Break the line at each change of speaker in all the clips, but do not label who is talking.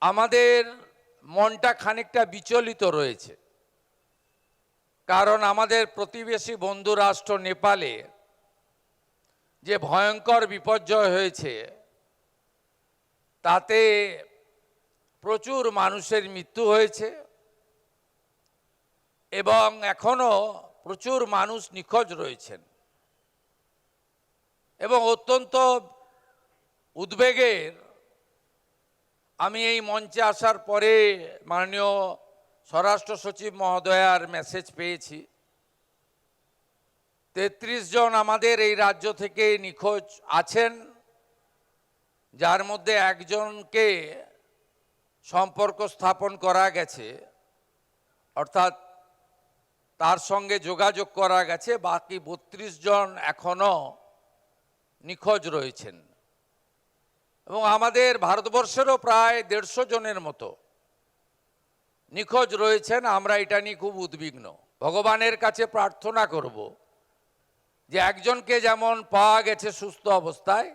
আমাদের মনটা খানিকটা বিচলিত রয়েছে, কারণ আমাদের প্রতিবেশী বন্ধু রাষ্ট্র নেপালে যে ভয়ঙ্কর বিপর্যয় হয়েছে তাতে প্রচুর মানুষের মৃত্যু হয়েছে এবং এখনো প্রচুর মানুষ নিখোঁজ রয়েছেন। এবং অত্যন্ত উদ্বেগের আমি এই মঞ্চে আসার পরে মাননীয় স্বরাষ্ট্র সচিব মহোদয়ার মেসেজ পেয়েছি। ৩৩ জন আমাদের এই রাজ্য থেকে নিখোঁজ আছেন, যার মধ্যে একজনকে সম্পর্ক স্থাপন করা গেছে, অর্থাৎ তার সঙ্গে যোগাযোগ করা গেছে। বাকি ৩২ জন এখনো নিখোঁজ রয়েছেন এবং আমাদের ভারতবর্ষেরও প্রায় ১৫০ জনের মতো নিখোঁজ রয়েছেন। আমরা এটা নিয়ে খুব উদ্বিগ্ন। ভগবানের কাছে প্রার্থনা করব যে একজনকে যেমন পাওয়া গেছে সুস্থ অবস্থায়,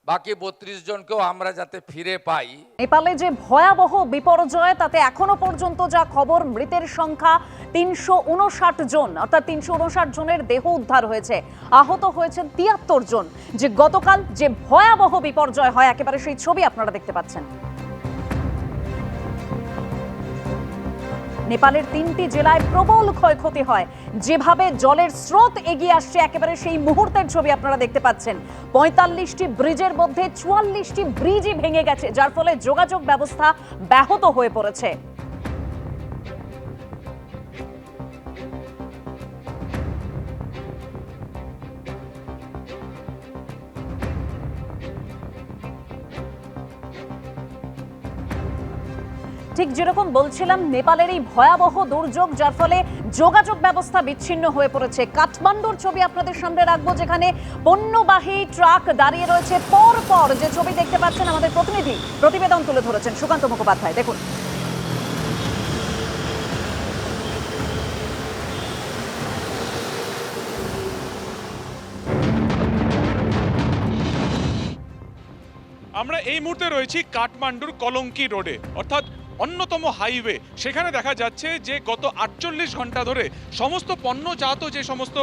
বাকি ৩২ জনকেও আমরা যাতে ফিরে পাই।
নেপালে যে ভয়াবহ বিপর্যয়, তাতে এখনো পর্যন্ত যা খবর, মৃতের সংখ্যা ৩৫৯ জন, অর্থাৎ ৩৫৯ জনের দেহ উদ্ধার হয়েছে। আহত হয়েছেন ৭৩ জন। যে গতকাল যে ভয়াবহ বিপর্যয় হয়, একেবারে সেই ছবি আপনারা দেখতে পাচ্ছেন। নেপালের ৩টি জেলায় প্রবল ক্ষয়ক্ষতি হয়। যেভাবে জলের স্রোত এগিয়ে আসছে, একেবারে সেই মুহূর্তের ছবি আপনারা দেখতে পাচ্ছেন। ৪৫টি ব্রিজের মধ্যে ৪৪টি ব্রিজই ভেঙে গেছে, যার ফলে যোগাযোগ ব্যবস্থা ব্যাহত হয়ে পড়েছে। ঠিক যেরকম বলছিলাম, নেপালের এই ভয়াবহ দুর্যোগ, যার ফলে যোগাযোগ ব্যবস্থা বিচ্ছিন্ন হয়ে পড়েছে। কাঠমান্ডুর ছবি আপনাদের সামনে রাখবো, যেখানে পণ্যবাহী ট্রাক দাঁড়িয়ে রয়েছে। পর পর যে ছবি দেখতে পাচ্ছেন, আমাদের প্রতিনিধি প্রতিবেদন তুলে ধরেছেন সুকান্ত মুখোপাধ্যায়। দেখুন,
আমরা এই মুহূর্তে রয়েছি কাঠমান্ডুর কলঙ্কি রোডে, অর্থাৎ অন্যতম হাইওয়ে। সেখানে দেখা যাচ্ছে যে গত ৪৮ ঘন্টা ধরে সমস্ত পণ্যজাত যে সমস্ত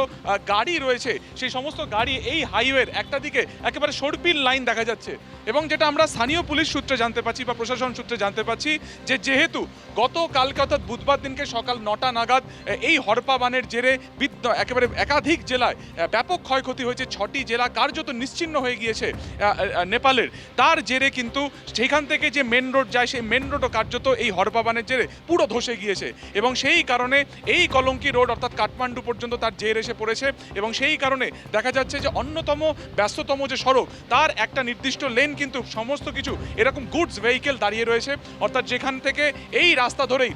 গাড়ি রয়েছে, সেই সমস্ত গাড়ি এই হাইওয়ের একটা দিকে একেবারে সর্পিল লাইন দেখা যাচ্ছে। এবং যেটা আমরা স্থানীয় পুলিশ সূত্রে জানতে পারছি বা প্রশাসন সূত্রে জানতে পারছি, যে যেহেতু গতকালকে অর্থাৎ বুধবার দিনকে সকাল ৯টা নাগাদ এই হরপা বানের জেরে একেবারে একাধিক জেলায় ব্যাপক ক্ষয়ক্ষতি হয়েছে। ৬টি জেলা কার্যত নিশ্চিহ্ন হয়ে গিয়েছে নেপালের। তার জেরে কিন্তু সেখান থেকে যে মেন রোড যায়, সেই মেন রোডও কার্যত এই হরপা বানের জেরে পুরো ধসে গিয়েছে। এবং সেই কারণে এই কলঙ্কি রোড অর্থাৎ কাঠমান্ডু পর্যন্ত তার জের এসে পড়েছে। এবং সেই কারণে দেখা যাচ্ছে যে অন্যতম ব্যস্ততম যে সড়ক, তার একটা নির্দিষ্ট লেন কিন্তু সমস্ত কিছু এরকম গুডস ভেহিকেল দাঁড়িয়ে রয়েছে। অর্থাৎ যেখান থেকে এই রাস্তা ধরেই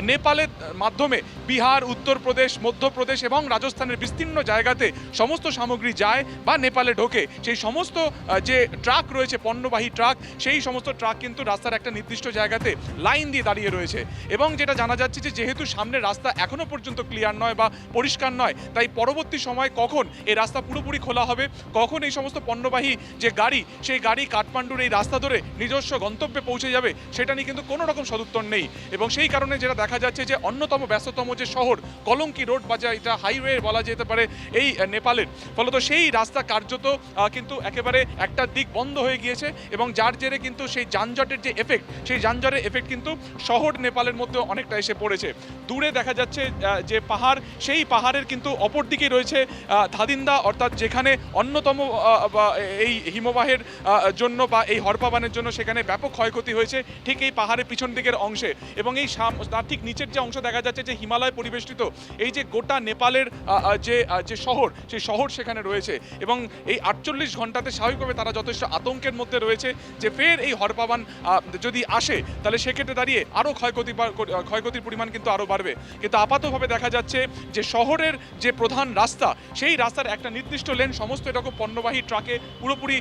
নেপালের মাধ্যমে বিহার, উত্তরপ্রদেশ, মধ্যপ্রদেশ এবং রাজস্থানের বিস্তীর্ণ জায়গাতে সমস্ত সামগ্রী যায় বা নেপালে ঢোকে। সেই সমস্ত যে ট্রাক রয়েছে, পণ্যবাহী ট্রাক, সেই সমস্ত ট্রাক কিন্তু রাস্তার একটা নির্দিষ্ট জায়গাতে লাইন দিয়ে দাঁড়িয়ে রয়েছে। এবং যেটা জানা যাচ্ছে যে যেহেতু সামনের রাস্তা এখনো পর্যন্ত ক্লিয়ার নয় বা পরিষ্কার নয়, তাই পরবর্তী সময় কখন এই রাস্তা পুরোপুরি খোলা হবে, কখন এই সমস্ত পণ্যবাহী যে গাড়ি, সেই গাড়ি কাঠমান্ডুর এই রাস্তা ধরে নিজস্ব গন্তব্যে পৌঁছে যাবে, সেটা নিয়ে কিন্তু কোনো রকম সদুত্তর নেই। এবং সেই কারণে যেটা দেখা যাচ্ছে যে অন্যতম ব্যস্ততম যে শহর কলঙ্কি রোড বা এটা হাইওয়ে বলা যেতে পারে এই নেপালের, ফলত সেই রাস্তা কার্যত কিন্তু একেবারে একটা দিক বন্ধ হয়ে গিয়েছে। এবং যার জেরে কিন্তু সেই যানজটের যে এফেক্ট, সেই যানজটের এফেক্ট কিন্তু শহর নেপালের মধ্যে অনেকটা এসে পড়েছে। দূরে দেখা যাচ্ছে যে পাহাড়, সেই পাহাড়ের কিন্তু অপর দিকে রয়েছে ধাদিন্দা, অর্থাৎ যেখানে অন্যতম এই হিমবাহের জন্য বা এই হরপাবানের জন্য সেখানে ব্যাপক ক্ষয়ক্ষতি হয়েছে ঠিক এই পাহাড়ের পিছন দিকের অংশে। এবং এই তার ঠিক নিচের যে অংশ দেখা যাচ্ছে যে হিমালয় পরিবেষ্টিত এই যে গোটা নেপালের যে শহর, সেই শহর সেখানে রয়েছে। এবং এই ৪৮ ঘন্টাতে স্বাভাবিকভাবে তারা যথেষ্ট আতঙ্কের মধ্যে রয়েছে যে ফের এই হরপাবান যদি আসে, তাহলে সেক্ষেত্রে দাঁড়িয়ে আরও ক্ষয়ক্ষতির পরিমাণ কিন্তু আরও বাড়বে। কিন্তু আপাতভাবে দেখা যাচ্ছে যে শহরের যে প্রধান রাস্তা, সেই রাস্তার একটা নির্দিষ্ট লেন সমস্ত এরকম পণ্যবাহী ট্রাকে পুরোপুরি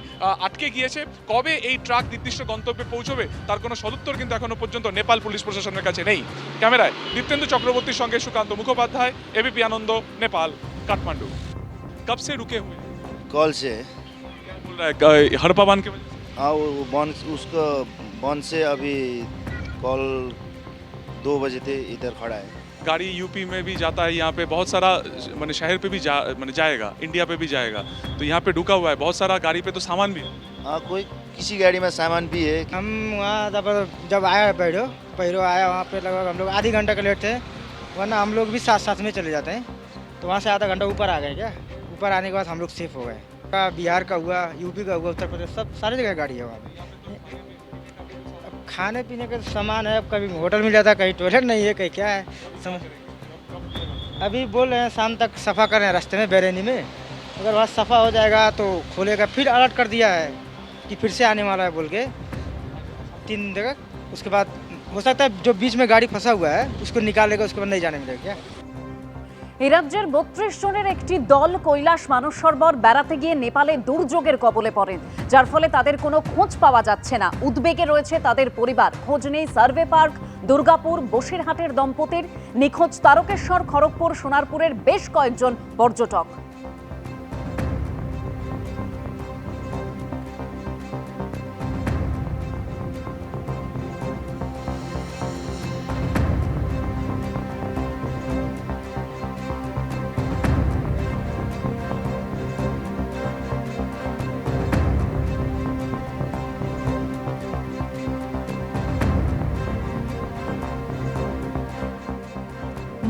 আটকে গিয়েছে। কবে এই ট্রাক নির্দিষ্ট গন্তব্যে পৌঁছবে, তার কোনো সদুত্তর কিন্তু এখনো পর্যন্ত নেপাল পুলিশ প্রশাসনের কাছে নেই। ক্যামেরায় দীপ্তেন্দু চক্রবর্তীর সঙ্গে সুকান্ত মুখোপাধ্যায়, एबीपी आनंद, नेपाल, काठमांडू। कब से रुके हुए?
कॉल से।
क्या बोल रहा है, हड़पा बांध के वजह से?
हाँ वो बॉन उसको बॉन से अभी कॉल 2 बजे थे इधर खड़ा है।
गाड़ी यूपी में भी जाता है, यहाँ पे बहुत सारा मैंने शहर पे भी जाएगा, इंडिया पे भी जाएगा, तो यहाँ पे रुका हुआ है बहुत सारा गाड़ी पे, तो सामान भी है।
हाँ कोई किसी गाड़ी में सामान भी है।
हम वहाँ जब आया पैरो आया वहाँ पे लगभग हम लोग आधी घंटा का लेट थे, वरना हम लोग भी साथ साथ में चले जाते हैं। तो वहाँ से आधा घंटा ऊपर आ गए क्या, ऊपर आने के बाद हम लोग सेफ हो गए। बिहार का हुआ, यूपी का हुआ, उत्तर प्रदेश, सब सारी जगह गाड़ी है वहाँ पे। अब खाने पीने का सामान है, अब कभी होटल मिल जाता है, कहीं टॉयलेट नहीं है, कहीं क्या है समझ। अभी बोल रहे हैं शाम तक सफ़ा कर रहे हैं रास्ते में बैरेनी में, अगर वहाँ सफ़ा हो जाएगा तो खोलेगा। फिर अलर्ट कर दिया है कि फिर से आने वाला है बोल के 3 दिन तक। उसके बाद हो सकता है जो बीच में गाड़ी फंसा हुआ है उसको निकालेगा, उसके बाद नहीं जाने मिलेगा क्या।
এই রাজ্যের ৩২ জনের একটি দল কৈলাস মানস সরোবর বেড়াতে গিয়ে নেপালে দুর্যোগের কবলে পড়েন, যার ফলে তাদের কোনো খোঁজ পাওয়া যাচ্ছে না। উদ্বেগে রয়েছে তাদের পরিবার। খোঁজ নেই সার্ভে পার্ক, দুর্গাপুর, বসিরহাটের দম্পতির, নিখোঁজ তারকেশ্বর, খড়গপুর, সোনারপুরের বেশ কয়েকজন পর্যটক।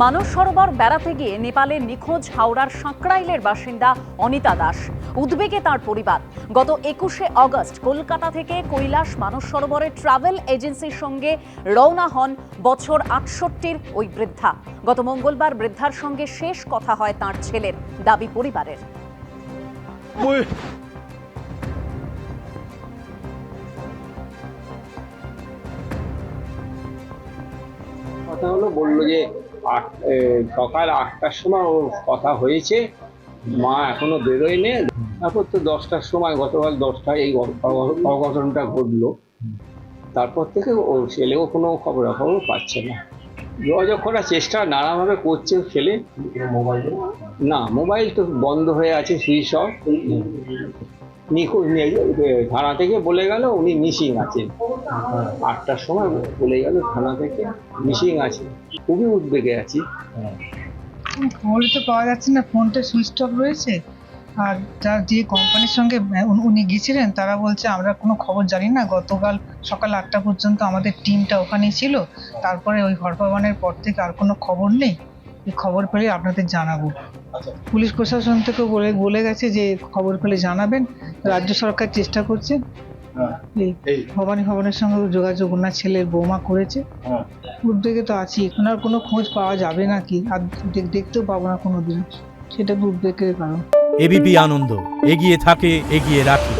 মানস সরোবর বেড়াতে গিয়ে নেপালে নিখোঁজ হাওড়ার সাঁকরাইলের বাসিন্দা অনিতা দাস। উদ্বেগে তার পরিবার। গত ২১শে অগস্ট কলকাতা থেকে কৈলাস মানস সরোবরে ট্রাভেল এজেন্সির সঙ্গে রওনা হন বছর ৬৮-র ওই বৃদ্ধা। গত মঙ্গলবার বৃদ্ধার সঙ্গে শেষ কথা হয় তাঁর ছেলের, দাবি পরিবারের।
কথা হলো, বললো যে সকাল ৮টার সময় ওর কথা হয়েছে, মা এখনো বেরোয়নি। তারপর তো ১০টার সময়, গতকাল ১০টায় এই অঘটনটা ঘটলো। তারপর থেকে ওর ছেলেও কোনো খবরাখবর পাচ্ছে না। যোগাযোগ করার চেষ্টা নানাভাবে করছে ছেলে। না, মোবাইল তো বন্ধ হয়ে আছে, সুইচ অফ। নিখোঁজ নেই, থানা থেকে বলে গেল উনি মিসিং আছেন। ৮টার সময় বলে গেল থানা থেকে মিসিং আছে। খুবই উদ্বেগে আছি।
খবর তো পাওয়া যাচ্ছে না, ফোনটা সুইচ অফ রয়েছে। আর যার যে কোম্পানির সঙ্গে উনি গিয়েছিলেন তারা বলছে আমরা কোনো খবর জানি না, গতকাল সকাল ৮টা পর্যন্ত আমাদের টিমটা ওখানেই ছিল, তারপরে ওই ঘরপাবানের পর থেকে আর কোনো খবর নেই, এই খবর পেলে আপনাদের জানাবো। পুলিশ প্রশাসন থেকে বলে গেছে যে খবর পেলে জানাবেন। রাজ্য সরকার চেষ্টা করছে, ভবানী ভবনের সঙ্গে যোগাযোগ ওনার ছেলের বৌমা করেছে। উদ্বেগে তো আছি, ওনার কোনো খোঁজ পাওয়া যাবে নাকি, আর দেখতেও পাবো না কোনোদিন, সেটা উদ্বেগের কারণ।
এবিপি আনন্দ, এগিয়ে থাকে, এগিয়ে রাখে।